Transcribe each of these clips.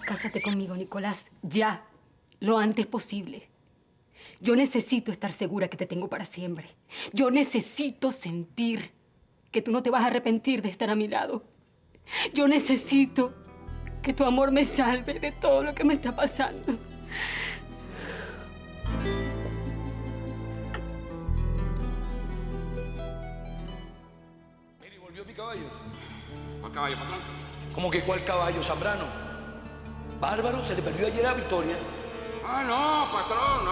Cásate conmigo, Nicolás, ya, lo antes posible. Yo necesito estar segura que te tengo para siempre. Yo necesito sentir que tú no te vas a arrepentir de estar a mi lado. Yo necesito que tu amor me salve de todo lo que me está pasando. Mire, volvió mi caballo. ¿Cuál caballo, patrón? ¿Cómo que cuál caballo, Zambrano? Bárbaro, se le perdió ayer a Victoria. Ah, no, patrón,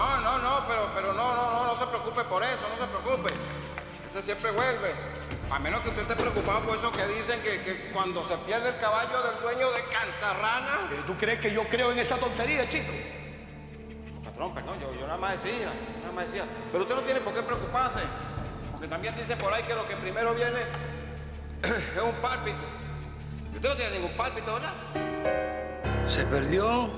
pero no se preocupe por eso, no se preocupe. Ese siempre vuelve. A menos que usted esté preocupado por eso que dicen que cuando se pierde el caballo del dueño de Cantarrana. ¿Tú crees que yo creo en esa tontería, chico? Patrón, perdón, yo nada más decía. Pero usted no tiene por qué preocuparse. Porque también dicen por ahí que lo que primero viene es un pálpito. Y usted no tiene ningún pálpito, ¿verdad? Se perdió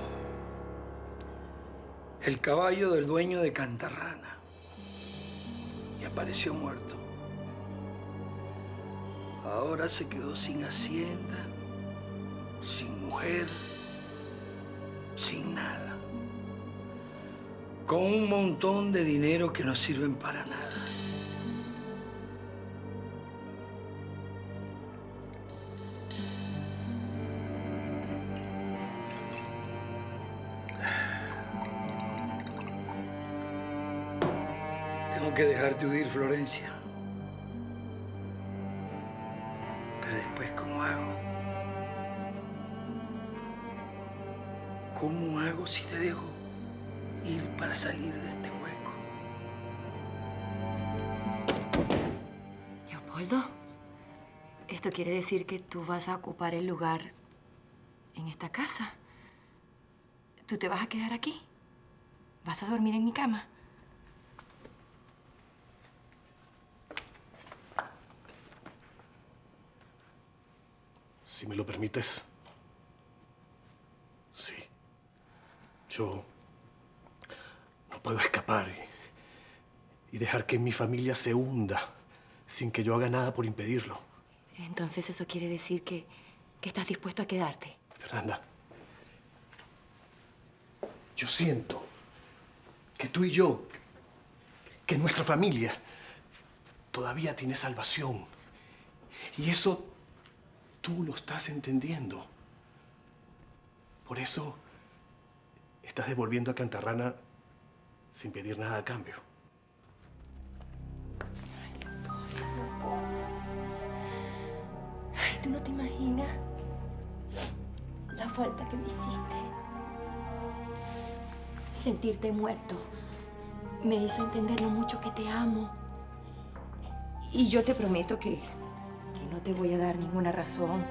el caballo del dueño de Cantarrana y apareció muerto. Ahora se quedó sin hacienda, sin mujer, sin nada. Con un montón de dinero que no sirven para nada. Tengo que dejarte huir, Florencia. Pero después, ¿cómo hago? ¿Cómo hago si te dejo ir para salir de este hueco? Leopoldo, ¿esto quiere decir que tú vas a ocupar el lugar en esta casa? ¿Tú te vas a quedar aquí? ¿Vas a dormir en mi cama? Si me lo permites. Sí. Yo no puedo escapar y dejar que mi familia se hunda sin que yo haga nada por impedirlo. Entonces eso quiere decir que estás dispuesto a quedarte. Fernanda, yo siento que tú y yo, que nuestra familia todavía tiene salvación. Y eso tú lo estás entendiendo. Por eso estás devolviendo a Cantarrana sin pedir nada a cambio. Ay, tú no te imaginas la falta que me hiciste. Sentirte muerto me hizo entender lo mucho que te amo. Y yo te prometo que no te voy a dar ninguna razón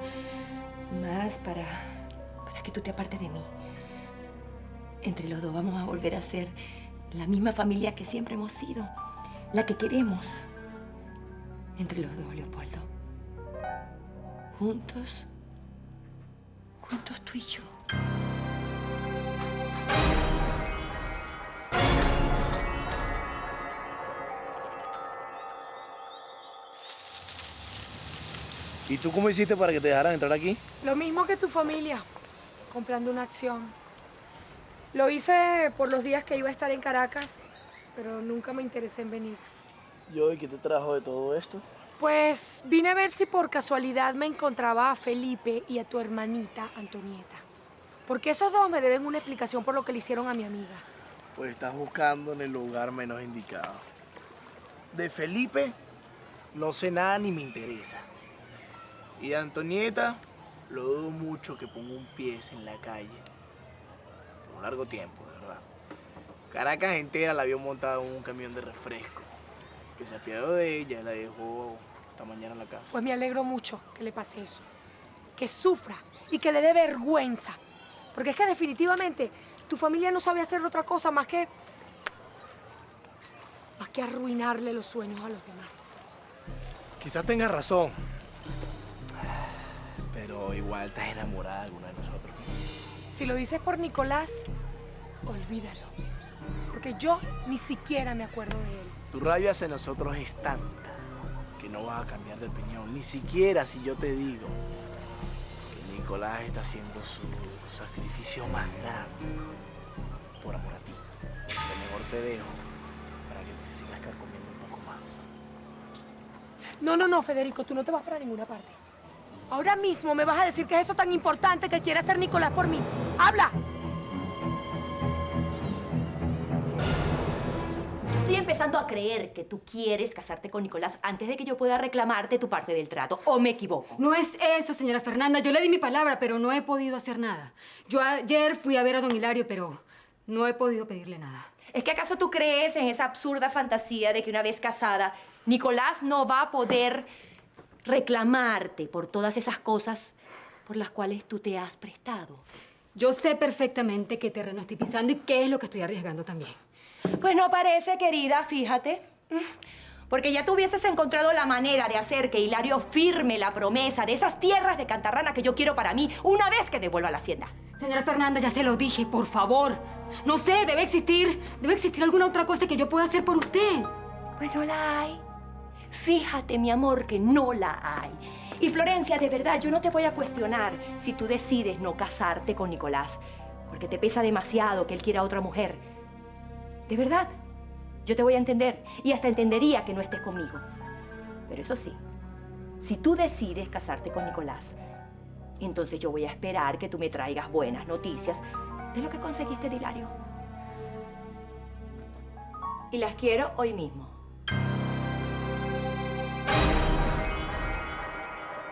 más para que tú te apartes de mí. Entre los dos vamos a volver a ser la misma familia que siempre hemos sido, la que queremos. Entre los dos, Leopoldo. Juntos tú y yo. ¿Y tú cómo hiciste para que te dejaran entrar aquí? Lo mismo que tu familia, comprando una acción. Lo hice por los días que iba a estar en Caracas, pero nunca me interesé en venir. ¿Y qué te trajo de todo esto? Pues vine a ver si por casualidad me encontraba a Felipe y a tu hermanita Antonieta. Porque esos dos me deben una explicación por lo que le hicieron a mi amiga. Pues estás buscando en el lugar menos indicado. De Felipe no sé nada ni me interesa. Y de Antonieta lo dudo mucho que ponga un pie en la calle. Por un largo tiempo, de verdad. Caracas entera la vio montada en un camión de refresco. Que se apiadó de ella y la dejó esta mañana en la casa. Pues me alegro mucho que le pase eso. Que sufra y que le dé vergüenza. Porque es que definitivamente tu familia no sabe hacer otra cosa más que arruinarle los sueños a los demás. Quizás tengas razón. Pero igual estás enamorada de alguno de nosotros. Si lo dices por Nicolás, olvídalo. Porque yo ni siquiera me acuerdo de él. Tu rabia hacia nosotros es tanta que no vas a cambiar de opinión. Ni siquiera si yo te digo que Nicolás está haciendo su sacrificio más grande por amor a ti. Lo mejor te dejo para que te sigas carcomiendo un poco más. No, Federico, tú no te vas para ninguna parte. Ahora mismo me vas a decir que es eso tan importante que quiere hacer Nicolás por mí. ¡Habla! Estoy empezando a creer que tú quieres casarte con Nicolás antes de que yo pueda reclamarte tu parte del trato. ¿O me equivoco? No es eso, señora Fernanda. Yo le di mi palabra, pero no he podido hacer nada. Yo ayer fui a ver a don Hilario, pero no he podido pedirle nada. ¿Es que acaso tú crees en esa absurda fantasía de que una vez casada, Nicolás no va a poder reclamarte por todas esas cosas por las cuales tú te has prestado? Yo sé perfectamente qué terreno estoy pisando y qué es lo que estoy arriesgando también. Pues no parece, querida, fíjate. Porque ya tú hubieses encontrado la manera de hacer que Hilario firme la promesa de esas tierras de Cantarrana que yo quiero para mí una vez que devuelva la hacienda. Señora Fernanda, ya se lo dije, por favor. No sé, debe existir alguna otra cosa que yo pueda hacer por usted. Pues no la hay. Fíjate, mi amor, que no la hay. Y Florencia, de verdad, yo no te voy a cuestionar si tú decides no casarte con Nicolás, porque te pesa demasiado que él quiera a otra mujer. De verdad, yo te voy a entender y hasta entendería que no estés conmigo. Pero eso sí, si tú decides casarte con Nicolás, entonces yo voy a esperar que tú me traigas buenas noticias de lo que conseguiste de Hilario. Y las quiero hoy mismo.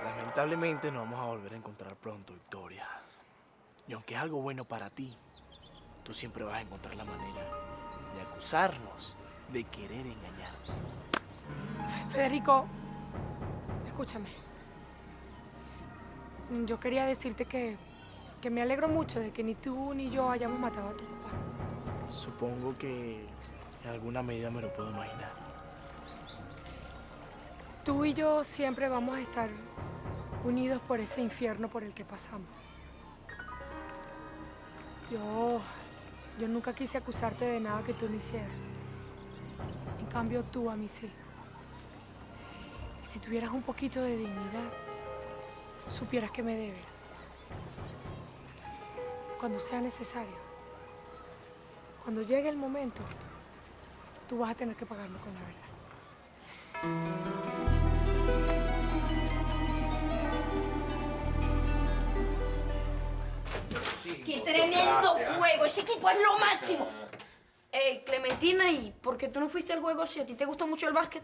Lamentablemente nos vamos a volver a encontrar pronto, Victoria. Y aunque es algo bueno para ti, tú siempre vas a encontrar la manera de acusarnos de querer engañarnos. Federico, escúchame. Yo quería decirte que me alegro mucho de que ni tú ni yo hayamos matado a tu papá. Supongo que en alguna medida me lo puedo imaginar. Tú y yo siempre vamos a estar unidos por ese infierno por el que pasamos. Yo nunca quise acusarte de nada que tú no hicieras. En cambio, tú a mí sí. Y si tuvieras un poquito de dignidad, supieras que me debes. Cuando sea necesario, cuando llegue el momento, tú vas a tener que pagarme con la verdad. ¡Qué tremendo juego! Ese equipo es lo máximo. Clementina, ¿y por qué tú no fuiste al juego si a ti te gusta mucho el básquet?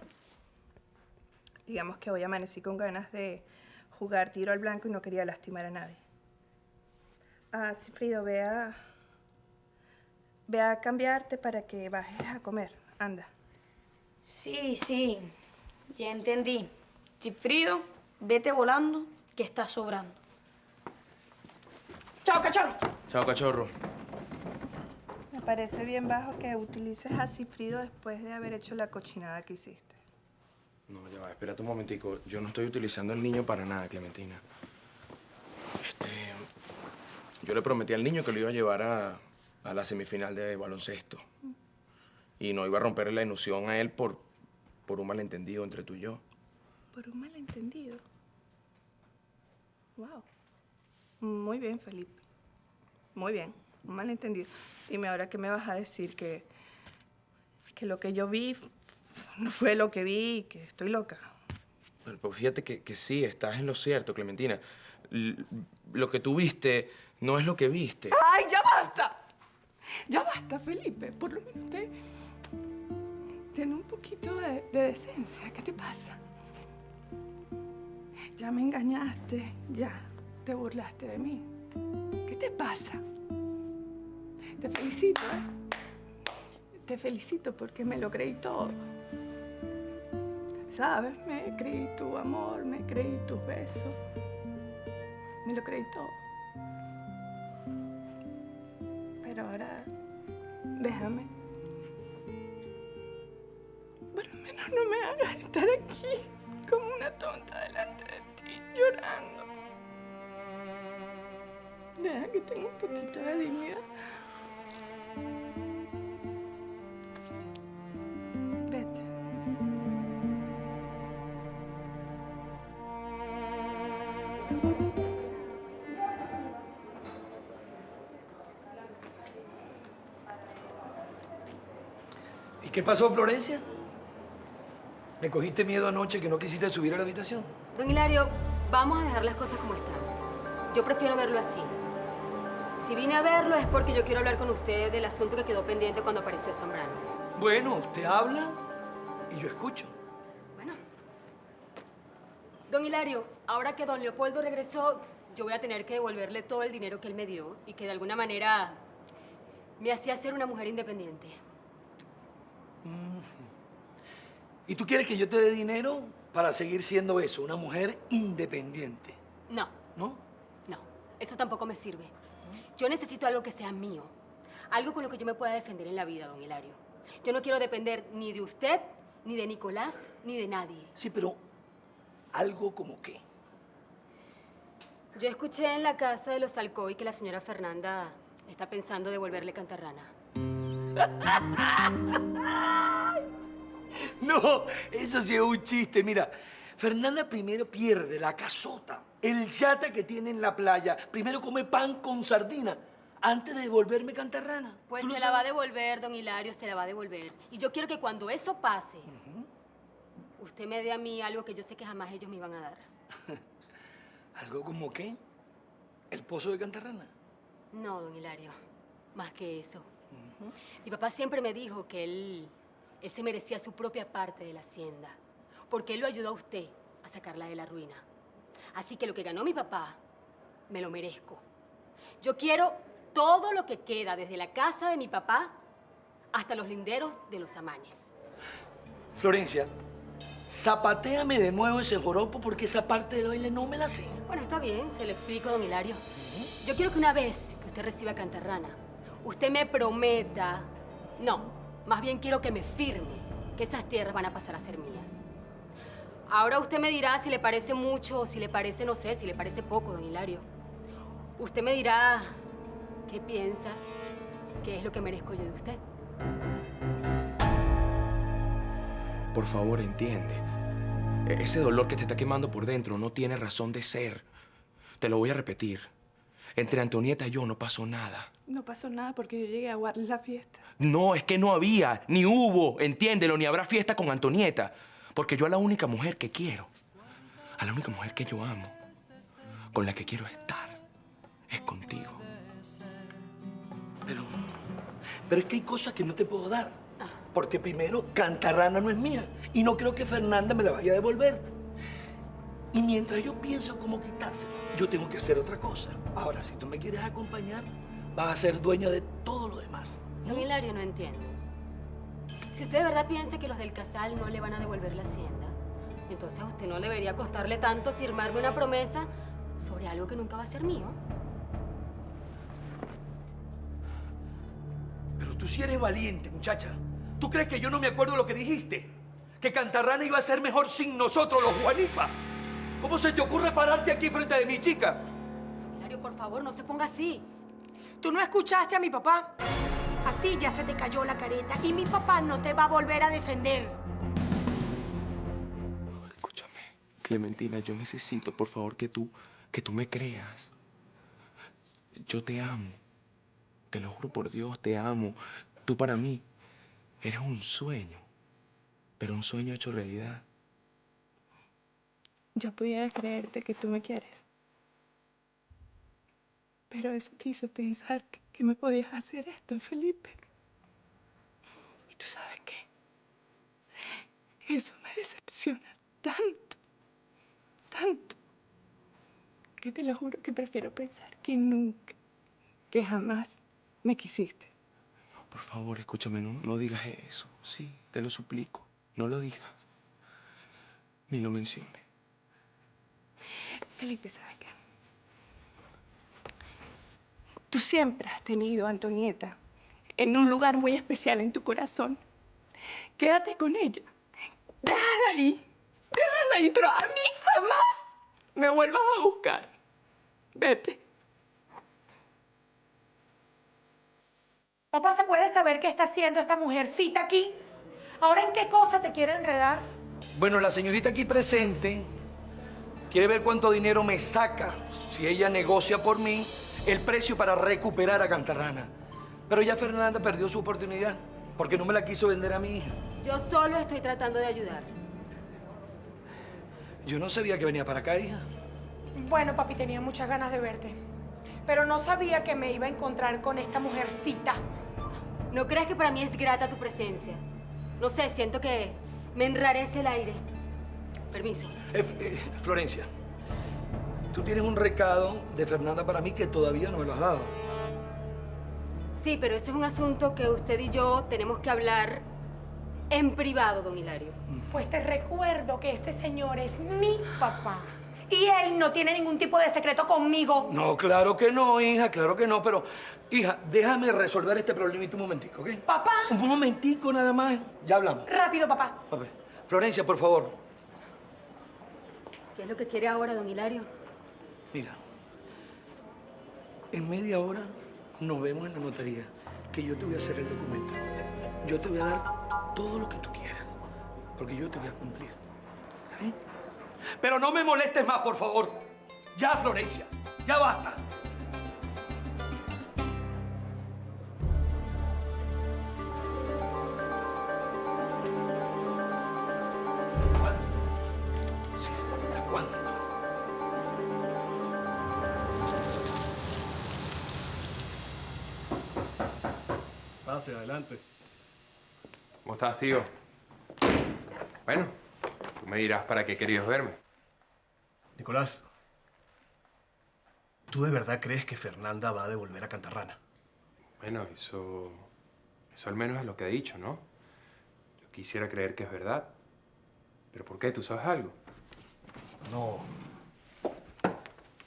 Digamos que hoy amanecí con ganas de jugar tiro al blanco y no quería lastimar a nadie. Ah, Sigfrido, ve a cambiarte para que bajes a comer. Anda. Sí, ya entendí. Sigfrido, vete volando, que estás sobrando. ¡Chao, cachorro! Chao, cachorro. Me parece bien bajo que utilices a Sigfrido después de haber hecho la cochinada que hiciste. No, ya va, espérate un momentico. Yo no estoy utilizando al niño para nada, Clementina. Yo le prometí al niño que lo iba a llevar a la semifinal de baloncesto. Y no iba a romperle la ilusión a él por un malentendido entre tú y yo. ¿Por un malentendido? Wow. Muy bien, Felipe. Muy bien. Un malentendido. Dime ahora, ¿qué me vas a decir? Que lo que yo vi no fue lo que vi y que estoy loca. Pero pues fíjate que sí, estás en lo cierto, Clementina. Lo que tú viste no es lo que viste. ¡Ay, ya basta! Ya basta, Felipe. Por lo menos ten un poquito de decencia. ¿Qué te pasa? Ya me engañaste, ya te burlaste de mí. ¿Qué te pasa? Te felicito, ¿eh? Te felicito porque me lo creí todo. ¿Sabes? Me creí tu amor, me creí tus besos. Me lo creí todo. Pero ahora, déjame. Por lo menos no me hagas estar aquí como una tonta delante de ti, llorando. Deja que tenga un poquito de dignidad. Vete. ¿Y qué pasó, Florencia? ¿Me cogiste miedo anoche que no quisiste subir a la habitación? Don Hilario, vamos a dejar las cosas como están. Yo prefiero verlo así. Si vine a verlo es porque yo quiero hablar con usted del asunto que quedó pendiente cuando apareció Zambrano. Bueno, usted habla y yo escucho. Bueno. Don Hilario, ahora que don Leopoldo regresó, yo voy a tener que devolverle todo el dinero que él me dio y que de alguna manera me hacía ser una mujer independiente. ¿Y tú quieres que yo te dé dinero para seguir siendo eso, una mujer independiente? No, ¿No? no, eso tampoco me sirve. Yo necesito algo que sea mío, algo con lo que yo me pueda defender en la vida, don Hilario. Yo no quiero depender ni de usted, ni de Nicolás, ni de nadie. Sí, pero algo como qué. Yo escuché en la casa de los Alcoy que la señora Fernanda está pensando devolverle Cantarrana. No, eso sí es un chiste. Mira, Fernanda primero pierde la casota, el yate que tiene en la playa. Primero come pan con sardina antes de devolverme Cantarrana. Pues ¿Tú lo se la va a sabes? devolver, don Hilario, se la va a devolver. Y yo quiero que cuando eso pase, usted me dé a mí algo que yo sé que jamás ellos me iban a dar. ¿Algo como qué? ¿El pozo de Cantarrana? No, don Hilario, más que eso. Mi papá siempre me dijo que él se merecía su propia parte de la hacienda, porque él lo ayudó a usted a sacarla de la ruina. Así que lo que ganó mi papá, me lo merezco. Yo quiero todo lo que queda, desde la casa de mi papá hasta los linderos de los Amanes. Florencia, zapatéame de nuevo ese joropo porque esa parte del baile no me la sé. Bueno, está bien, se lo explico, don Hilario. Yo quiero que una vez que usted reciba Cantarrana, usted me prometa... No, más bien quiero que me firme que esas tierras van a pasar a ser mías. Ahora usted me dirá si le parece mucho o si le parece, no sé, si le parece poco, don Hilario. Usted me dirá qué piensa, qué es lo que merezco yo de usted. Por favor, entiende. Ese dolor que te está quemando por dentro no tiene razón de ser. Te lo voy a repetir. Entre Antonieta y yo no pasó nada. No pasó nada porque yo llegué a guardar la fiesta. No, es que no había, ni hubo, entiéndelo, ni habrá fiesta con Antonieta. Porque yo a la única mujer que quiero, a la única mujer que yo amo, con la que quiero estar, es contigo. Pero es que hay cosas que no te puedo dar. Porque primero, Cantarrana no es mía. Y no creo que Fernanda me la vaya a devolver. Y mientras yo pienso cómo quitársela, yo tengo que hacer otra cosa. Ahora, si tú me quieres acompañar, vas a ser dueña de todo lo demás. Don Hilario, no entiendo. Si usted de verdad piensa que los del Casal no le van a devolver la hacienda, entonces a usted no debería costarle tanto firmarme una promesa sobre algo que nunca va a ser mío. Pero tú sí eres valiente, muchacha. ¿Tú crees que yo no me acuerdo lo que dijiste? Que Cantarrana iba a ser mejor sin nosotros, los Juanipa. ¿Cómo se te ocurre pararte aquí frente de mi chica? Don Hilario, por favor, no se ponga así. ¿Tú no escuchaste a mi papá? A ti ya se te cayó la careta y mi papá no te va a volver a defender. Escúchame, Clementina, yo necesito, por favor, que tú me creas. Yo te amo. Te lo juro por Dios, te amo. Tú para mí eres un sueño, pero un sueño hecho realidad. Yo pudiera creerte que tú me quieres. Pero eso te hizo pensar que me podías hacer esto, Felipe. Y tú sabes qué. Eso me decepciona tanto, tanto, que te lo juro que prefiero pensar que nunca, que jamás me quisiste. Por favor, escúchame, no digas eso. Sí, te lo suplico. No lo digas. Ni lo menciones. Felipe, ¿sabes qué? Tú siempre has tenido a Antonieta en un lugar muy especial en tu corazón. Quédate con ella. Déjala ahí. Déjala ahí, pero a mí jamás me vuelvas a buscar. Vete. Papá, ¿se puede saber qué está haciendo esta mujercita aquí? ¿Ahora en qué cosa te quiere enredar? Bueno, la señorita aquí presente quiere ver cuánto dinero me saca si ella negocia por mí el precio para recuperar a Cantarrana. Pero ya Fernanda perdió su oportunidad. Porque no me la quiso vender a mi hija. Yo solo estoy tratando de ayudar. Yo no sabía que venía para acá, hija. Bueno, papi, tenía muchas ganas de verte. Pero no sabía que me iba a encontrar con esta mujercita. ¿No crees que para mí es grata tu presencia? No sé, siento que me enrarece el aire. Permiso. Florencia, tú tienes un recado de Fernanda para mí que todavía no me lo has dado. Sí, pero eso es un asunto que usted y yo tenemos que hablar en privado, don Hilario. Pues te recuerdo que este señor es mi papá. Y él no tiene ningún tipo de secreto conmigo. No, claro que no, hija, claro que no, pero... Hija, déjame resolver este problemita un momentico, ¿ok? Papá. Un momentico nada más, ya hablamos. Rápido, papá. A ver, Florencia, por favor. ¿Qué es lo que quiere ahora, don Hilario? Mira, en media hora nos vemos en la notaría, que yo te voy a hacer el documento. Yo te voy a dar todo lo que tú quieras, porque yo te voy a cumplir. ¿Está bien? Pero no me molestes más, por favor. Ya, Florencia, ya basta. ¿Hasta cuándo? Pase, adelante. ¿Cómo estás, tío? Bueno, tú me dirás para qué querías verme. Nicolás, ¿tú de verdad crees que Fernanda va a devolver a Cantarrana? Bueno, eso al menos es lo que ha dicho, ¿no? Yo quisiera creer que es verdad. ¿Pero por qué? ¿Tú sabes algo? No.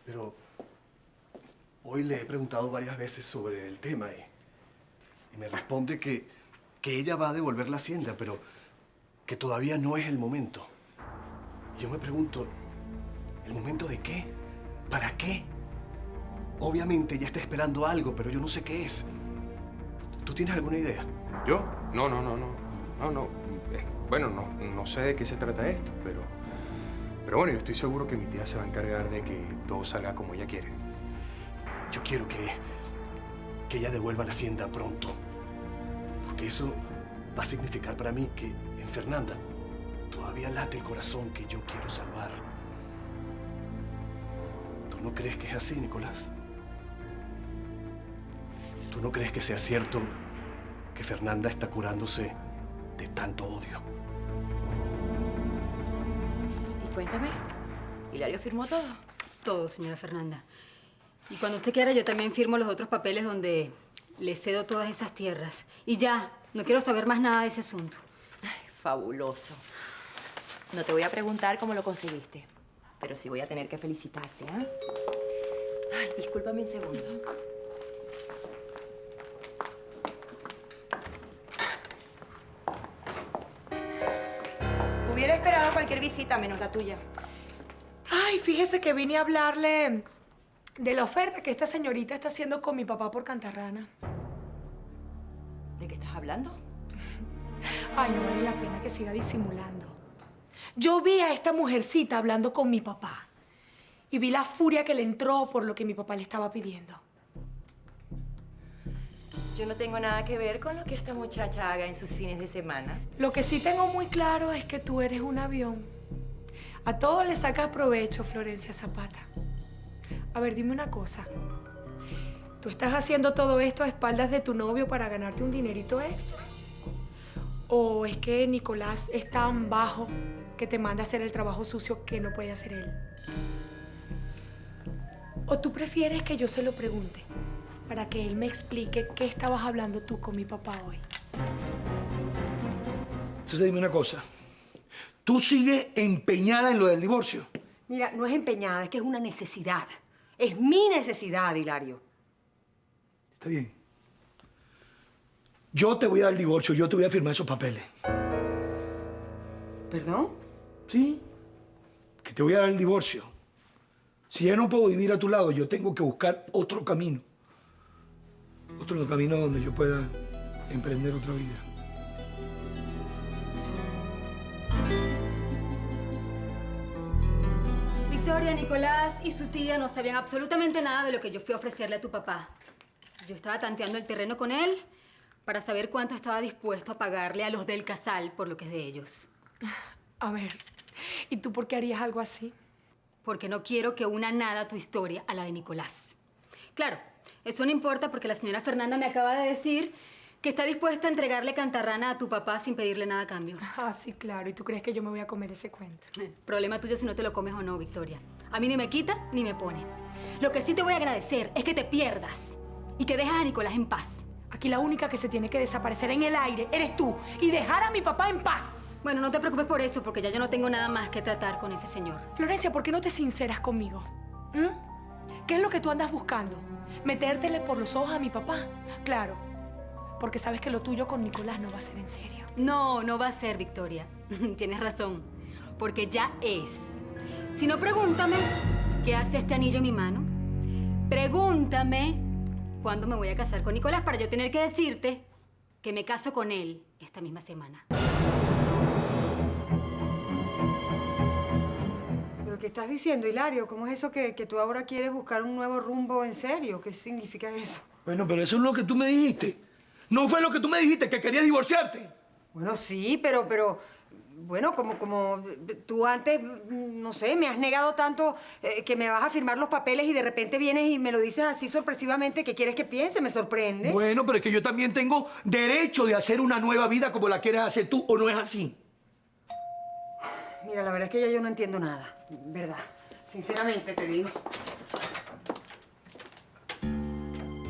Pero hoy le he preguntado varias veces sobre el tema y me responde que ella va a devolver la hacienda, pero que todavía no es el momento. Y yo me pregunto, ¿el momento de qué? ¿Para qué? Obviamente ella está esperando algo, pero yo no sé qué es. ¿Tú tienes alguna idea? ¿Yo? No. Bueno, no sé de qué se trata esto, pero bueno, yo estoy seguro que mi tía se va a encargar de que todo salga como ella quiere. Yo quiero que ella devuelva la hacienda pronto. Porque eso va a significar para mí que en Fernanda todavía late el corazón que yo quiero salvar. ¿Tú no crees que es así, Nicolás? ¿Tú no crees que sea cierto que Fernanda está curándose de tanto odio? Y cuéntame, ¿Hilario firmó todo? Todo, señora Fernanda. Y cuando usted quiera, yo también firmo los otros papeles donde le cedo todas esas tierras. Y ya, no quiero saber más nada de ese asunto. Ay, fabuloso. No te voy a preguntar cómo lo conseguiste, pero sí voy a tener que felicitarte, ¿ah? Ay, discúlpame un segundo. Hubiera esperado cualquier visita menos la tuya. Ay, fíjese que vine a hablarle de la oferta que esta señorita está haciendo con mi papá por Cantarrana. ¿De qué estás hablando? Ay, no vale la pena que siga disimulando. Yo vi a esta mujercita hablando con mi papá y vi la furia que le entró por lo que mi papá le estaba pidiendo. Yo no tengo nada que ver con lo que esta muchacha haga en sus fines de semana. Lo que sí tengo muy claro es que tú eres un avión. A todo le sacas provecho, Florencia Zapata. A ver, dime una cosa. ¿Tú estás haciendo todo esto a espaldas de tu novio para ganarte un dinerito extra? ¿O es que Nicolás es tan bajo que te manda a hacer el trabajo sucio que no puede hacer él? ¿O tú prefieres que yo se lo pregunte para que él me explique qué estabas hablando tú con mi papá hoy? Entonces dime una cosa. ¿Tú sigues empeñada en lo del divorcio? Mira, no es empeñada, es que es una necesidad. Es mi necesidad, Hilario. Está bien. Yo te voy a dar el divorcio, yo te voy a firmar esos papeles. ¿Perdón? Sí, que te voy a dar el divorcio. Si ya no puedo vivir a tu lado, yo tengo que buscar otro camino. Otro camino donde yo pueda emprender otra vida. Victoria, Nicolás y su tía no sabían absolutamente nada de lo que yo fui a ofrecerle a tu papá. Yo estaba tanteando el terreno con él para saber cuánto estaba dispuesto a pagarle a los del Casal por lo que es de ellos. A ver, ¿y tú por qué harías algo así? Porque no quiero que una nada tu historia a la de Nicolás. Claro, eso no importa porque la señora Fernanda me acaba de decir que está dispuesta a entregarle Cantarrana a tu papá sin pedirle nada a cambio. Ah, sí, claro. ¿Y tú crees que yo me voy a comer ese cuento? Problema tuyo si no te lo comes o no, Victoria. A mí ni me quita ni me pone. Lo que sí te voy a agradecer es que te pierdas y que dejas a Nicolás en paz. Aquí la única que se tiene que desaparecer en el aire eres tú y dejar a mi papá en paz. Bueno, no te preocupes por eso, porque ya yo no tengo nada más que tratar con ese señor. Florencia, ¿por qué no te sinceras conmigo? ¿Qué es lo que tú andas buscando? ¿Metértele por los ojos a mi papá? Claro, porque sabes que lo tuyo con Nicolás no va a ser en serio. No, no va a ser, Victoria. Tienes razón, porque ya es. Si no, pregúntame qué hace este anillo en mi mano. Pregúntame cuándo me voy a casar con Nicolás para yo tener que decirte que me caso con él esta misma semana. ¿Pero qué estás diciendo, Hilario? ¿Cómo es eso que tú ahora quieres buscar un nuevo rumbo en serio? ¿Qué significa eso? Bueno, pero eso es lo que tú me dijiste. ¿No fue lo que tú me dijiste, que querías divorciarte? Bueno, sí, pero bueno, como tú antes, no sé, me has negado tanto que me vas a firmar los papeles y de repente vienes y me lo dices así sorpresivamente, ¿qué quieres que piense? Me sorprende. Bueno, pero es que yo también tengo derecho de hacer una nueva vida como la quieres hacer tú, ¿o no es así? Mira, la verdad es que ya yo no entiendo nada, ¿verdad? Sinceramente te digo.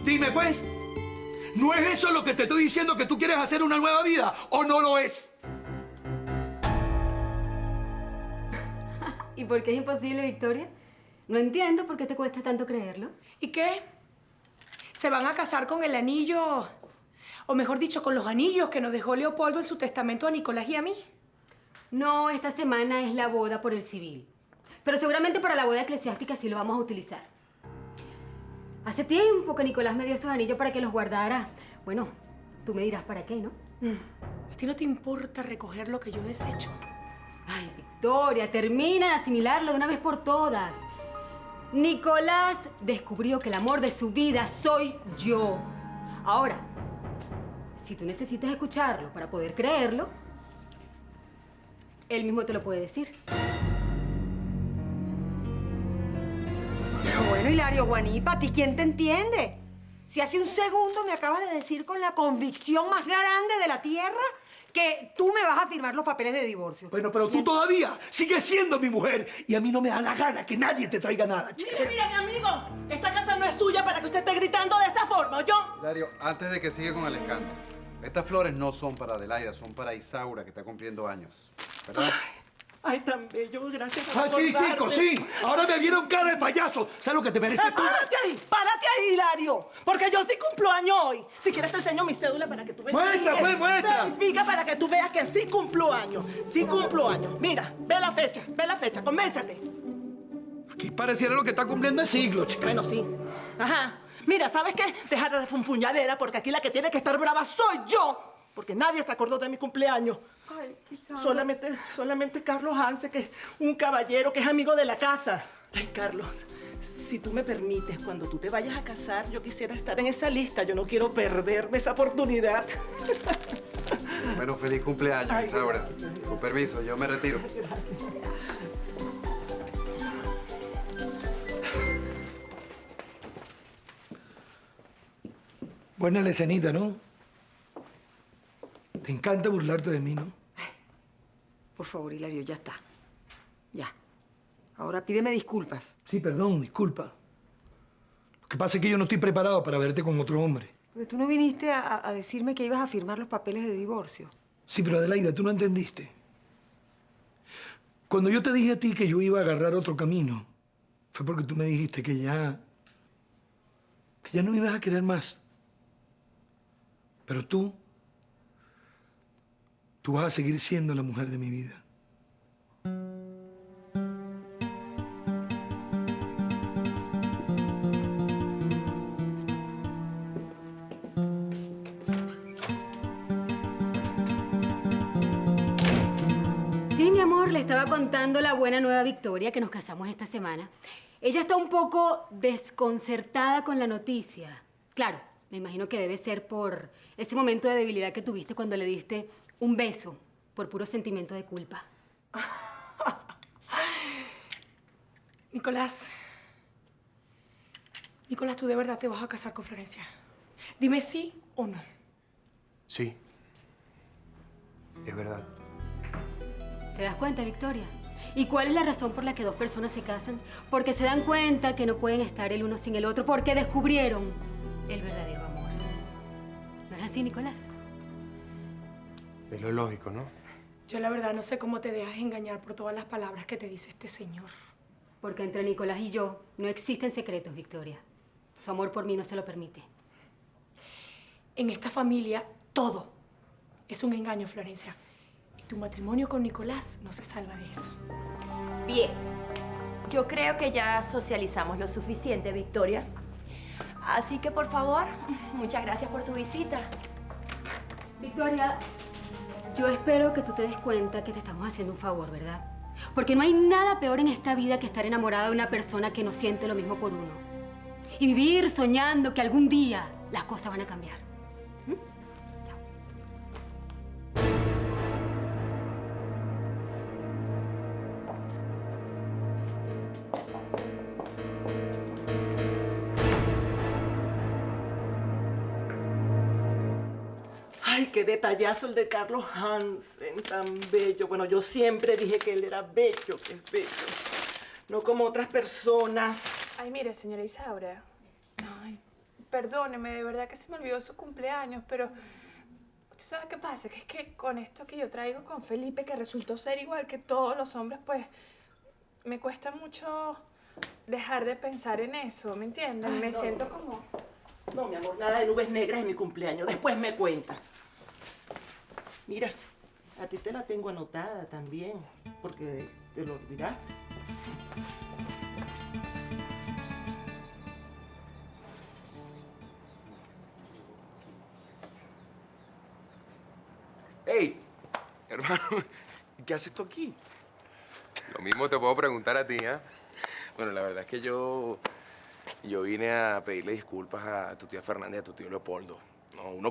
Dime, pues, ¿no es eso lo que te estoy diciendo, que tú quieres hacer una nueva vida, o no lo es? ¿Y por qué es imposible, Victoria? No entiendo por qué te cuesta tanto creerlo. ¿Y qué? ¿Se van a casar con el anillo? O mejor dicho, con los anillos que nos dejó Leopoldo en su testamento a Nicolás y a mí. No, esta semana es la boda por el civil. Pero seguramente para la boda eclesiástica sí lo vamos a utilizar. Hace tiempo que Nicolás me dio esos anillos para que los guardara. Bueno, tú me dirás para qué, ¿no? ¿A ti no te importa recoger lo que yo desecho? Ay, Victoria, termina de asimilarlo de una vez por todas. Nicolás descubrió que el amor de su vida soy yo. Ahora, si tú necesitas escucharlo para poder creerlo, él mismo te lo puede decir. Pero bueno, Hilario, Guanipa, ¿a ti quién te entiende? Si hace un segundo me acabas de decir con la convicción más grande de la tierra que tú me vas a firmar los papeles de divorcio. Bueno, pero tú todavía sigues siendo mi mujer y a mí no me da la gana que nadie te traiga nada, chica. Mira, mi amigo, esta casa no es tuya para que usted esté gritando de esa forma, ¿oyó? Hilario, antes de que siga con el escándalo, estas flores no son para Adelaida, son para Isaura, que está cumpliendo años, ¿verdad? Ay, tan bello, gracias por Ah, sí, acordarte. chicos, sí. Ahora me vieron cara de payaso. ¿Sabes lo que te mereces tú? Párate ahí, Hilario, porque yo sí cumplo año hoy. Si quieres te enseño mi cédula para que tú veas. Muestra, pues, muestra. Verifica para que tú veas que sí cumplo año, sí cumplo año. Mira, ve la fecha, convéncete. Aquí pareciera lo que está cumpliendo el siglo, chica. Bueno, sí. Ajá. Mira, ¿sabes qué? Dejar la funfuñadera, porque aquí la que tiene que estar brava soy yo. Porque nadie se acordó de mi cumpleaños. Ay, Solamente Carlos Hanse, que es un caballero, que es amigo de la casa. Ay, Carlos, si tú me permites, cuando tú te vayas a casar, yo quisiera estar en esa lista. Yo no quiero perderme esa oportunidad. Bueno, feliz cumpleaños, Ay, Isaura. Con permiso, yo me retiro. Buena la escenita, ¿no? Te encanta burlarte de mí, ¿no? Por favor, Hilario, ya está. Ya. Ahora pídeme disculpas. Sí, perdón, disculpa. Lo que pasa es que yo no estoy preparado para verte con otro hombre. Porque tú no viniste a decirme que ibas a firmar los papeles de divorcio. Sí, pero Adelaida, tú no entendiste. Cuando yo te dije a ti que yo iba a agarrar otro camino, fue porque tú me dijiste que ya no me ibas a querer más. Pero tú vas a seguir siendo la mujer de mi vida. Sí, mi amor, le estaba contando la buena nueva Victoria que nos casamos esta semana. Ella está un poco desconcertada con la noticia. Claro, Me imagino que debe ser por ese momento de debilidad que tuviste cuando le diste un beso por puro sentimiento de culpa. Nicolás. Nicolás, ¿tú de verdad te vas a casar con Florencia? Dime sí o no. Sí. Es verdad. ¿Te das cuenta, Victoria? ¿Y cuál es la razón por la que dos personas se casan? Porque se dan cuenta que no pueden estar el uno sin el otro, porque descubrieron el verdadero amor. ¿No es así, Nicolás? Es lo lógico, ¿no? Yo la verdad no sé cómo te dejas engañar por todas las palabras que te dice este señor. Porque entre Nicolás y yo no existen secretos, Victoria. Su amor por mí no se lo permite. En esta familia, todo es un engaño, Florencia. Y tu matrimonio con Nicolás no se salva de eso. Bien. Yo creo que ya socializamos lo suficiente, Victoria. Así que, por favor, muchas gracias por tu visita. Victoria, yo espero que tú te des cuenta que te estamos haciendo un favor, ¿verdad? Porque no hay nada peor en esta vida que estar enamorada de una persona que no siente lo mismo por uno. Y vivir soñando que algún día las cosas van a cambiar. Ay, qué detallazo el de Carlos Hansen, tan bello. Bueno, yo siempre dije que él era bello, que es bello. No como otras personas. Ay, mire, señora Isaura. Ay, perdóneme, de verdad que se me olvidó su cumpleaños, pero ¿usted sabe qué pasa? Que es que con esto que yo traigo con Felipe, que resultó ser igual que todos los hombres, pues me cuesta mucho dejar de pensar en eso, ¿me entienden? Ay, me no, siento no, no. como... No, mi amor, nada de nubes negras en mi cumpleaños. Después me cuentas. Mira, a ti te la tengo anotada también, porque te lo olvidaste. ¡Ey! Hermano, ¿qué haces tú aquí? Lo mismo te puedo preguntar a ti, ¿ah? Bueno, la verdad es que yo vine a pedirle disculpas a tu tía Fernanda y a tu tío Leopoldo. No, uno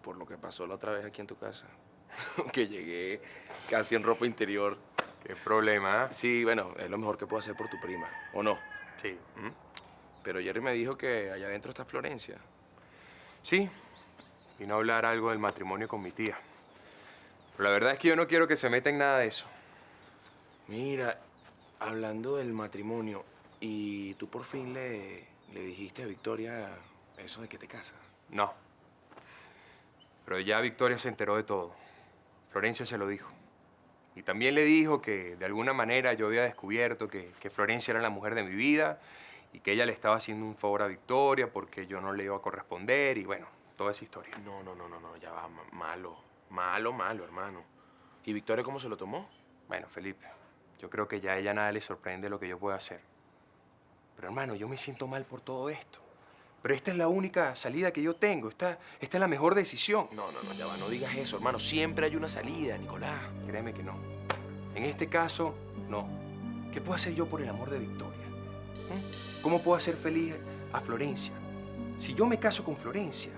por lo que pasó la otra vez aquí en tu casa. Que llegué casi en ropa interior. ¿Qué problema? Sí, bueno, es lo mejor que puedo hacer por tu prima, ¿o no? Sí. Pero Jerry me dijo que allá adentro está Florencia. Sí, vino a hablar algo del matrimonio con mi tía. Pero la verdad es que yo no quiero que se meta en nada de eso. Mira, hablando del matrimonio, ¿y tú por fin le dijiste a Victoria eso de que te casas? No. Pero ya Victoria se enteró de todo. Florencia se lo dijo. Y también le dijo que de alguna manera yo había descubierto que Florencia era la mujer de mi vida y que ella le estaba haciendo un favor a Victoria porque yo no le iba a corresponder y bueno, toda esa historia. No, ya va, malo, hermano. ¿Y Victoria cómo se lo tomó? Bueno, Felipe, yo creo que ya a ella nada le sorprende lo que yo pueda hacer. Pero hermano, yo me siento mal por todo esto. Pero esta es la única salida que yo tengo. Esta es la mejor decisión. No, ya va, no digas eso, hermano. Siempre hay una salida, Nicolás. Créeme que no. En este caso, no. ¿Qué puedo hacer yo por el amor de Victoria? ¿Cómo puedo hacer feliz a Florencia? Si yo me caso con Florencia,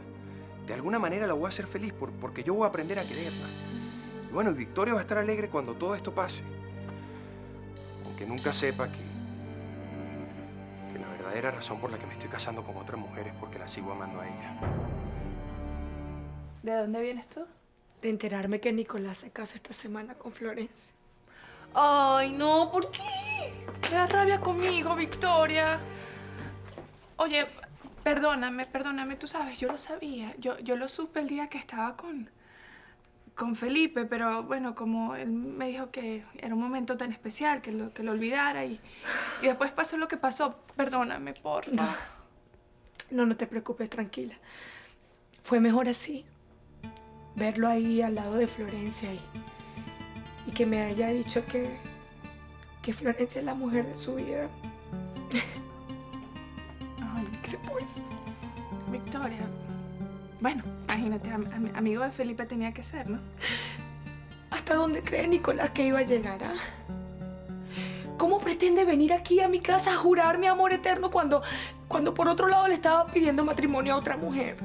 de alguna manera la voy a hacer feliz porque yo voy a aprender a quererla. Y bueno, y Victoria va a estar alegre cuando todo esto pase. Aunque nunca sepa que la verdadera razón por la que me estoy casando con otra mujer es porque la sigo amando a ella. ¿De dónde vienes tú? De enterarme que Nicolás se casa esta semana con Florencia. Ay, no, ¿por qué? Me da rabia conmigo, Victoria. Oye, perdóname, tú sabes, yo lo sabía. Yo lo supe el día que estaba con Felipe, pero bueno, como él me dijo que era un momento tan especial, que lo olvidara y después pasó lo que pasó. Perdóname, porfa. No te preocupes, tranquila. Fue mejor así. Verlo ahí al lado de Florencia y que me haya dicho que Florencia es la mujer de su vida. Ay, ¿qué pues? Victoria. Bueno, imagínate, amigo de Felipe tenía que ser, ¿no? ¿Hasta dónde cree Nicolás que iba a llegar, ah? ¿Cómo pretende venir aquí a mi casa a jurar mi amor eterno cuando cuando por otro lado le estaba pidiendo matrimonio a otra mujer.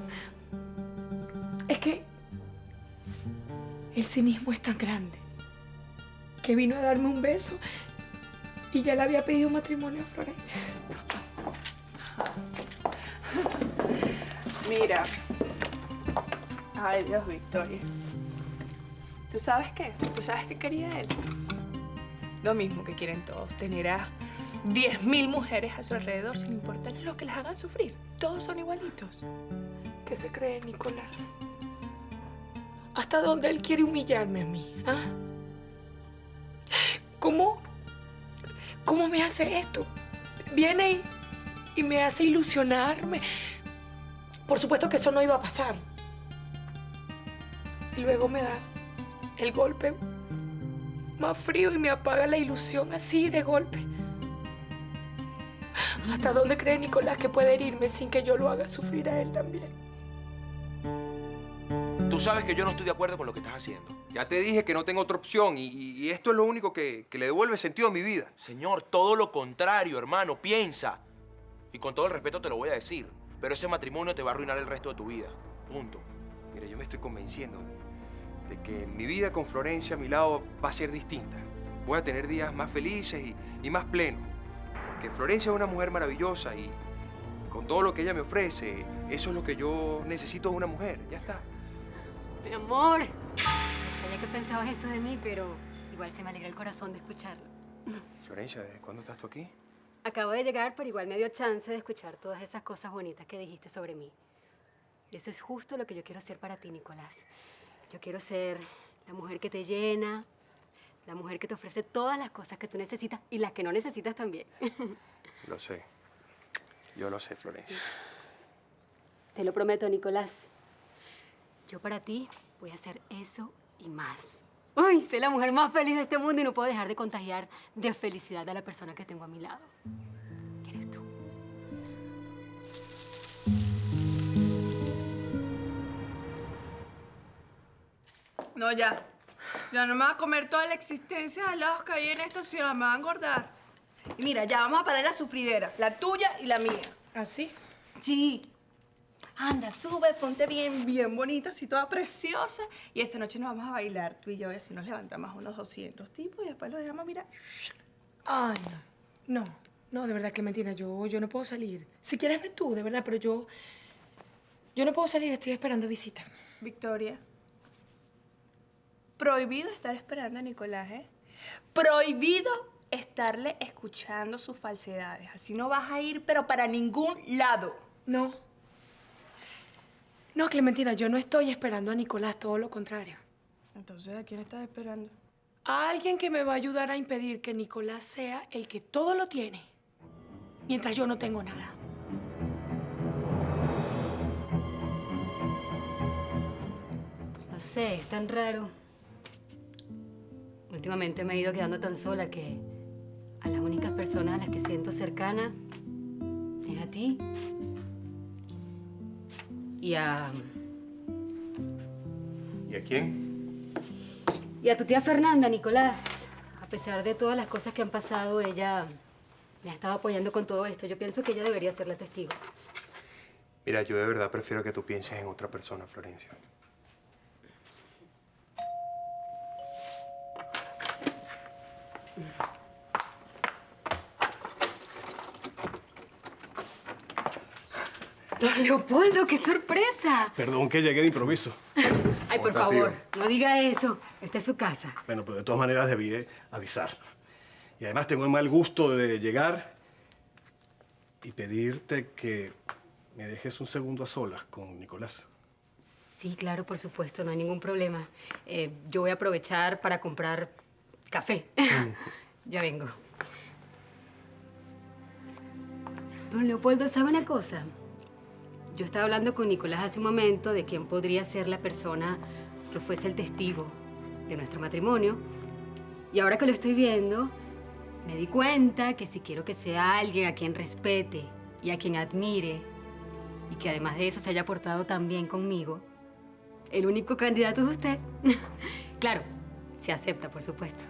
Es que el cinismo es tan grande que vino a darme un beso y ya le había pedido matrimonio a Florencia. Mira. Ay, Dios, Victoria. ¿Tú sabes qué? ¿Tú sabes qué quería él? Lo mismo que quieren todos, tener a 10.000 mujeres a su alrededor sin importarles lo que les hagan sufrir. Todos son igualitos. ¿Qué se cree, Nicolás? ¿Hasta dónde él quiere humillarme a mí? ¿Ah? ¿Cómo me hace esto? Viene y me hace ilusionarme. Por supuesto que eso no iba a pasar. Y luego me da el golpe más frío y me apaga la ilusión así de golpe. ¿Hasta dónde cree Nicolás que puede herirme sin que yo lo haga sufrir a él también? Tú sabes que yo no estoy de acuerdo con lo que estás haciendo. Ya te dije que no tengo otra opción y esto es lo único que le devuelve sentido a mi vida. Señor, todo lo contrario, hermano. Piensa. Y con todo el respeto te lo voy a decir. Pero ese matrimonio te va a arruinar el resto de tu vida. Punto. Mira, yo me estoy convenciendo de que mi vida con Florencia a mi lado va a ser distinta. Voy a tener días más felices y más plenos. Porque Florencia es una mujer maravillosa y con todo lo que ella me ofrece, eso es lo que yo necesito de una mujer. Ya está. Mi amor, no sabía que pensabas eso de mí, pero igual se me alegra el corazón de escucharlo. Florencia, ¿desde cuándo estás tú aquí? Acabo de llegar, pero igual me dio chance de escuchar todas esas cosas bonitas que dijiste sobre mí. Y eso es justo lo que yo quiero ser para ti, Nicolás. Yo quiero ser la mujer que te llena, la mujer que te ofrece todas las cosas que tú necesitas y las que no necesitas también. Lo sé. Yo lo sé, Florencia. Te lo prometo, Nicolás. Yo para ti voy a hacer eso y más. Uy, soy la mujer más feliz de este mundo y no puedo dejar de contagiar de felicidad a la persona que tengo a mi lado. ¿Quién eres tú? No, ya. Ya no me va a comer toda la existencia de helados que hay en esta ciudad. Me va a engordar. Y mira, ya vamos a parar la sufridera. La tuya y la mía. ¿Así? Sí. Anda, sube, ponte bien bonita, así toda preciosa. Y esta noche nos vamos a bailar, tú y yo, y así nos levantamos unos 200 tipos y después los dejamos mirar. Ay, no. No, de verdad, Clementina, yo no puedo salir. Si quieres, ve tú, de verdad, pero yo no puedo salir, estoy esperando visita. Victoria, prohibido estar esperando a Nicolás, ¿eh? Prohibido estarle escuchando sus falsedades. Así no vas a ir, pero para ningún lado. No, Clementina, yo no estoy esperando a Nicolás, todo lo contrario. Entonces, ¿a quién estás esperando? A alguien que me va a ayudar a impedir que Nicolás sea el que todo lo tiene, mientras yo no tengo nada. No sé, es tan raro. Últimamente me he ido quedando tan sola que a las únicas personas a las que siento cercana es a ti y a... ¿Y a quién? Y a tu tía Fernanda, Nicolás. A pesar de todas las cosas que han pasado, ella me ha estado apoyando con todo esto. Yo pienso que ella debería ser la testigo. Mira, yo de verdad prefiero que tú pienses en otra persona, Florencia. Don Leopoldo, qué sorpresa. Perdón que llegué de improviso. Ay, por favor, no diga eso. Esta es su casa. Bueno, pero de todas maneras debí avisar. Y además tengo el mal gusto de llegar y pedirte que me dejes un segundo a solas con Nicolás. Sí, claro, por supuesto, no hay ningún problema. Yo voy a aprovechar para comprar café. Ya vengo. Don Leopoldo, ¿sabe una cosa? Yo estaba hablando con Nicolás hace un momento de quién podría ser la persona que fuese el testigo de nuestro matrimonio. Y ahora que lo estoy viendo, me di cuenta que si quiero que sea alguien a quien respete y a quien admire, y que además de eso se haya portado tan bien conmigo, el único candidato es usted. Claro, se acepta, por supuesto.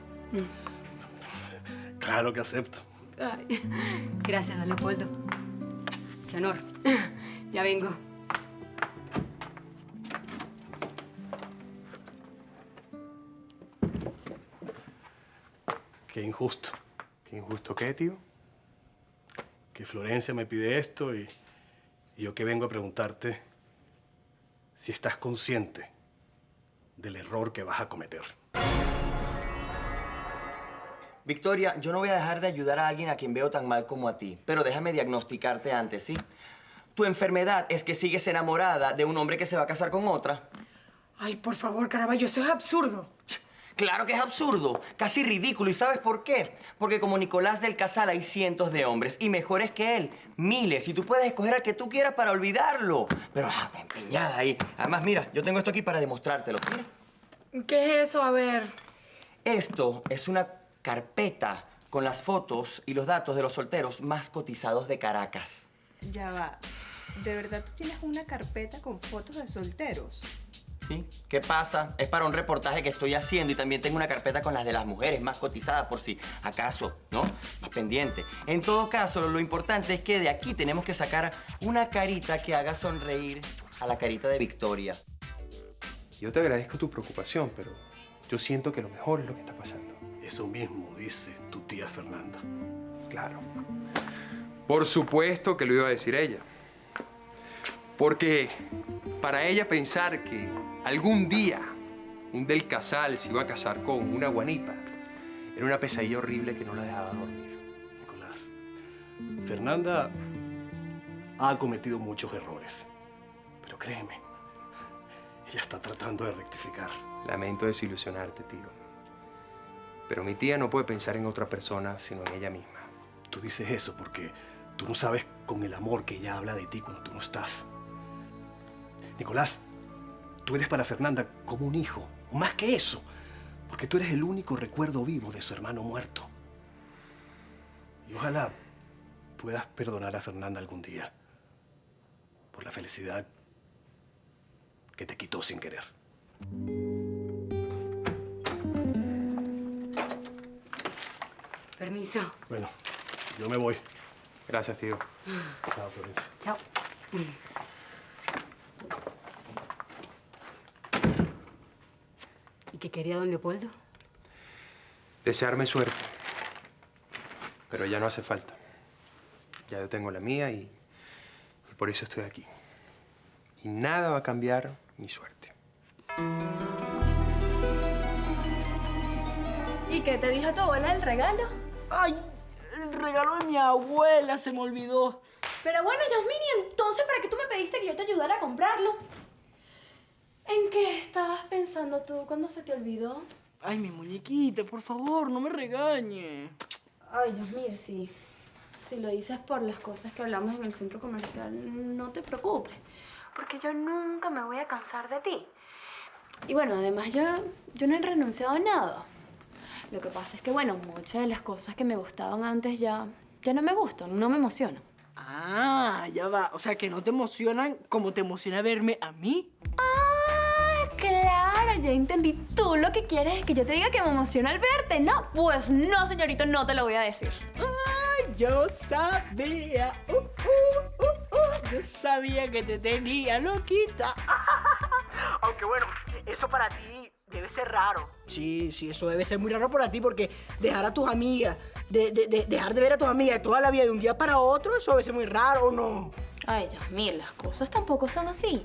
Claro que acepto. Ay, gracias, don Leopoldo. Qué honor. Ya vengo. Qué injusto. ¿Qué injusto qué, tío? Que Florencia me pide esto y yo que vengo a preguntarte si estás consciente del error que vas a cometer. Victoria, yo no voy a dejar de ayudar a alguien a quien veo tan mal como a ti, pero déjame diagnosticarte antes, ¿sí? Tu enfermedad es que sigues enamorada de un hombre que se va a casar con otra. Ay, por favor, Caraballo, eso es absurdo. Claro que es absurdo, casi ridículo. ¿Y sabes por qué? Porque como Nicolás del Casal hay cientos de hombres y mejores que él, miles. Y tú puedes escoger al que tú quieras para olvidarlo. Pero empeñada ahí. Además, mira, yo tengo esto aquí para demostrártelo. Mira. ¿Qué es eso? A ver. Esto es una carpeta con las fotos y los datos de los solteros más cotizados de Caracas. Ya va. ¿De verdad tú tienes una carpeta con fotos de solteros? ¿Sí? ¿Qué pasa? Es para un reportaje que estoy haciendo y también tengo una carpeta con las de las mujeres más cotizadas por si acaso, ¿no? Más pendiente. En todo caso, lo importante es que de aquí tenemos que sacar una carita que haga sonreír a la carita de Victoria. Yo te agradezco tu preocupación, pero yo siento que lo mejor es lo que está pasando. Eso mismo dice tu tía Fernanda. Claro. Por supuesto que lo iba a decir ella. Porque para ella pensar que algún día un del Casal se iba a casar con una guanipa era una pesadilla horrible que no la dejaba dormir. Nicolás, Fernanda ha cometido muchos errores. Pero créeme, ella está tratando de rectificar. Lamento desilusionarte, tío. Pero mi tía no puede pensar en otra persona sino en ella misma. Tú dices eso porque tú no sabes con el amor que ella habla de ti cuando tú no estás. Nicolás, tú eres para Fernanda como un hijo, o más que eso, porque tú eres el único recuerdo vivo de su hermano muerto. Y ojalá puedas perdonar a Fernanda algún día por la felicidad que te quitó sin querer. Permiso. Bueno, yo me voy. Gracias, tío. Chao, Florencia. Chao. ¿Y qué quería don Leopoldo? Desearme suerte. Pero ya no hace falta. Ya yo tengo la mía y por eso estoy aquí. Y nada va a cambiar mi suerte. ¿Y qué te dijo tu abuela del regalo? ¡Ay! El regalo de mi abuela se me olvidó. Pero bueno, Yasmini, entonces, ¿para qué tú me pediste que yo te ayudara a comprarlo? ¿En qué estabas pensando tú cuando se te olvidó? Ay, mi muñequita, por favor, no me regañe. Ay, Yasmini, sí. Si lo dices por las cosas que hablamos en el centro comercial, no te preocupes. Porque yo nunca me voy a cansar de ti. Y bueno, además yo no he renunciado a nada. Lo que pasa es que, bueno, muchas de las cosas que me gustaban antes ya no me gustan, no me emocionan. Ah, ya va. O sea, que no te emocionan como te emociona verme a mí. ¡Ah, claro! Ya entendí. Tú lo que quieres es que yo te diga que me emociona al verte, ¿no? Pues no, señorito, no te lo voy a decir. ¡Ay, yo sabía! Yo sabía que te tenía loquita. Aunque bueno, eso para ti debe ser raro. Sí, eso debe ser muy raro para ti porque dejar a tus amigas, dejar de ver a tus amigas de toda la vida de un día para otro, eso debe ser muy raro, ¿o no? Ay, Dios mío, las cosas tampoco son así.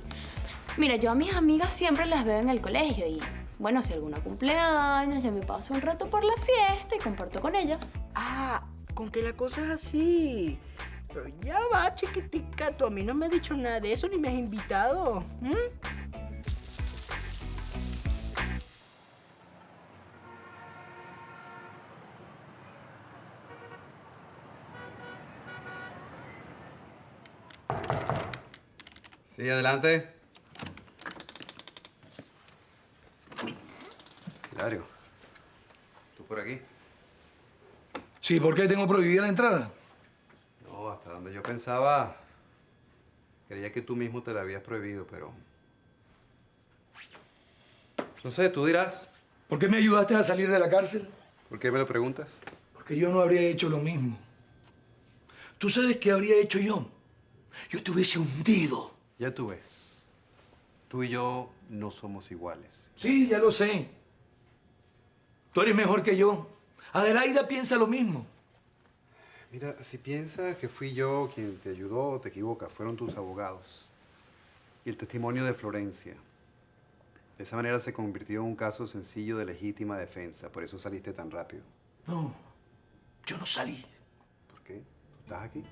Mira, yo a mis amigas siempre las veo en el colegio y, bueno, si alguna cumpleaños, ya me paso un rato por la fiesta y comparto con ellas. Ah, con que la cosa es así. Pero ya va, chiquitica, tú a mí no me has dicho nada de eso ni me has invitado. Sí, adelante. Hilario, ¿tú por aquí? Sí, ¿por qué tengo prohibida la entrada? No, hasta donde yo pensaba, creía que tú mismo te la habías prohibido, pero... No sé, tú dirás. ¿Por qué me ayudaste a salir de la cárcel? ¿Por qué me lo preguntas? Porque yo no habría hecho lo mismo. ¿Tú sabes qué habría hecho yo? yo te hubiese hundido. Ya tú ves. Tú y yo no somos iguales. Sí, ya lo sé. Tú eres mejor que yo. Adelaida piensa lo mismo. Mira, si piensas que fui yo quien te ayudó, te equivocas. Fueron tus abogados. Y el testimonio de Florencia. De esa manera se convirtió en un caso sencillo de legítima defensa. Por eso saliste tan rápido. No, yo no salí. ¿Por qué? ¿Tú estás aquí?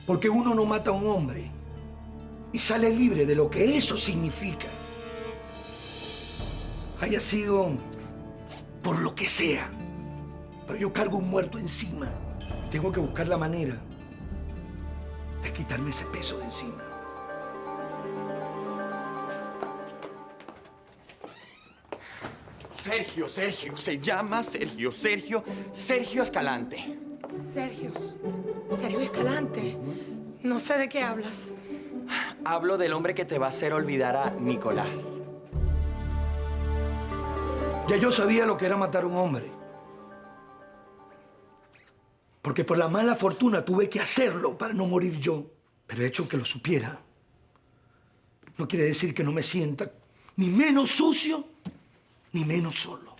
Porque uno no mata a un hombre y sale libre de lo que eso significa. Haya sido por lo que sea. Pero yo cargo un muerto encima. Tengo que buscar la manera de quitarme ese peso de encima. Sergio, se llama Sergio Escalante. Sergio Escalante. No sé de qué hablas. Hablo del hombre que te va a hacer olvidar a Nicolás. Ya yo sabía lo que era matar a un hombre. Porque por la mala fortuna tuve que hacerlo para no morir yo. Pero el hecho de que lo supiera no quiere decir que no me sienta ni menos sucio ni menos solo.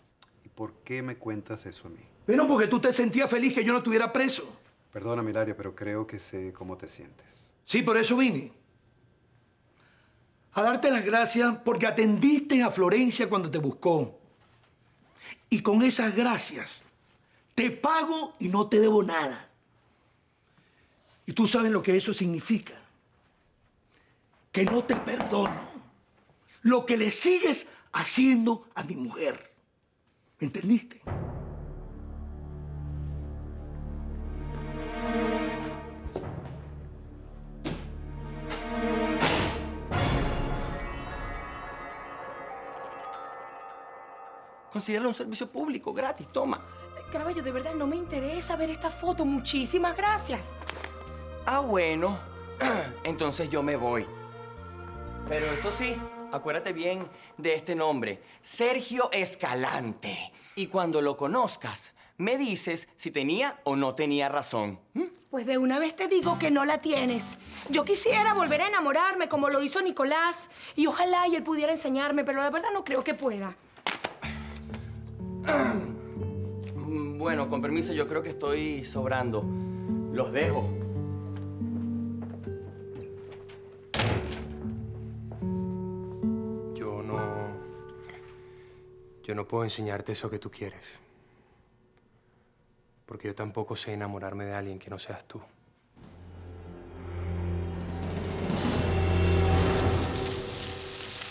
¿Y por qué me cuentas eso a mí? Bueno, porque tú te sentías feliz que yo no estuviera preso. Perdona, Hilario, pero creo que sé cómo te sientes. Sí, por eso vine. A darte las gracias porque atendiste a Florencia cuando te buscó. Y con esas gracias te pago y no te debo nada. Y tú sabes lo que eso significa. Que no te perdono lo que le sigues haciendo a mi mujer. ¿Me entendiste? Considéralo un servicio público, gratis, toma. Caraballo, de verdad no me interesa ver esta foto. Muchísimas gracias. Ah, bueno. Entonces yo me voy. Pero eso sí, acuérdate bien de este nombre. Sergio Escalante. Y cuando lo conozcas, me dices si tenía o no tenía razón. Pues de una vez te digo que no la tienes. Yo quisiera volver a enamorarme como lo hizo Nicolás. Y ojalá y él pudiera enseñarme, pero la verdad no creo que pueda. Bueno, con permiso, yo creo que estoy sobrando. Los dejo. Yo no puedo enseñarte eso que tú quieres. Porque yo tampoco sé enamorarme de alguien que no seas tú.